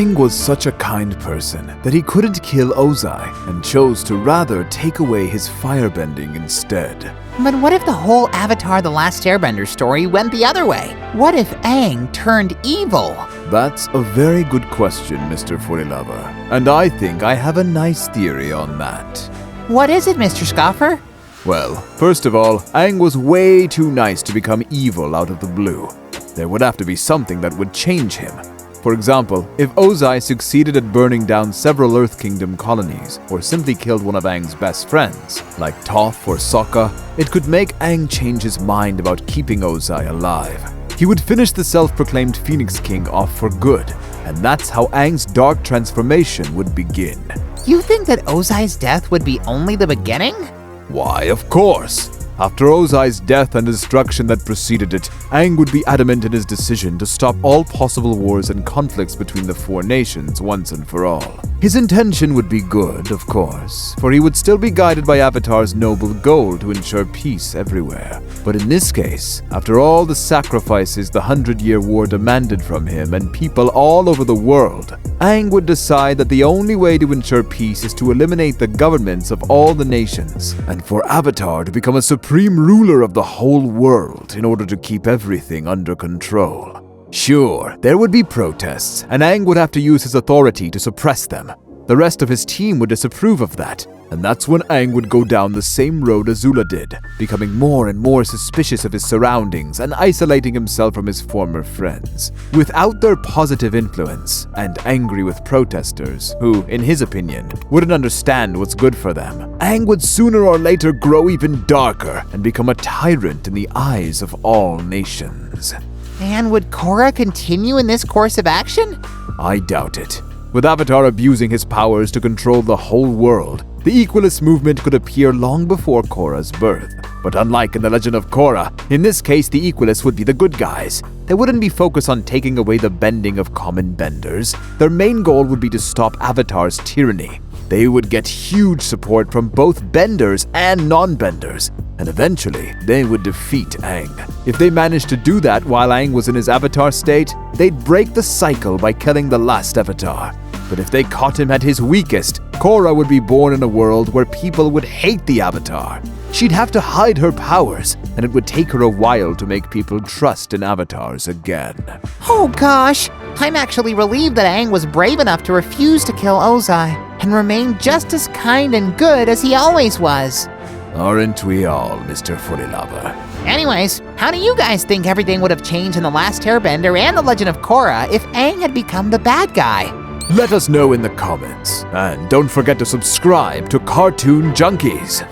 Aang was such a kind person that he couldn't kill Ozai and chose to rather take away his firebending instead. But what if the whole Avatar The Last Airbender story went the other way? What if Aang turned evil? That's a very good question, Mr. Fullylover, and I think I have a nice theory on that. What is it, Mr. Scoffer? Well, first of all, Aang was way too nice to become evil out of the blue. There would have to be something that would change him. For example, if Ozai succeeded at burning down several Earth Kingdom colonies, or simply killed one of Aang's best friends, like Toph or Sokka, it could make Aang change his mind about keeping Ozai alive. He would finish the self-proclaimed Phoenix King off for good, and that's how Aang's dark transformation would begin. You think that Ozai's death would be only the beginning? Why, of course! After Ozai's death and destruction that preceded it, Aang would be adamant in his decision to stop all possible wars and conflicts between the four nations once and for all. His intention would be good, of course, for he would still be guided by Avatar's noble goal to ensure peace everywhere. But in this case, after all the sacrifices the 100-Year War demanded from him and people all over the world, Aang would decide that the only way to ensure peace is to eliminate the governments of all the nations, and for Avatar to become a supreme ruler of the whole world in order to keep everything under control. Sure, there would be protests, and Aang would have to use his authority to suppress them. The rest of his team would disapprove of that, and that's when Aang would go down the same road Azula did, becoming more and more suspicious of his surroundings and isolating himself from his former friends. Without their positive influence, and angry with protesters who, in his opinion, wouldn't understand what's good for them, Aang would sooner or later grow even darker and become a tyrant in the eyes of all nations. And would Korra continue in this course of action? I doubt it. With Avatar abusing his powers to control the whole world, the Equalist movement could appear long before Korra's birth. But unlike in the Legend of Korra, in this case the Equalists would be the good guys. They wouldn't be focused on taking away the bending of common benders. Their main goal would be to stop Avatar's tyranny. They would get huge support from both benders and non-benders, and eventually they would defeat Aang. If they managed to do that while Aang was in his Avatar state, they'd break the cycle by killing the last Avatar. But if they caught him at his weakest, Korra would be born in a world where people would hate the Avatar. She'd have to hide her powers, and it would take her a while to make people trust in Avatars again. Oh gosh, I'm actually relieved that Aang was brave enough to refuse to kill Ozai, and remain just as kind and good as he always was. Aren't we all, Mr. Fullylover? Anyways, how do you guys think everything would have changed in The Last Airbender and The Legend of Korra if Aang had become the bad guy? Let us know in the comments, and don't forget to subscribe to Cartoon Junkies.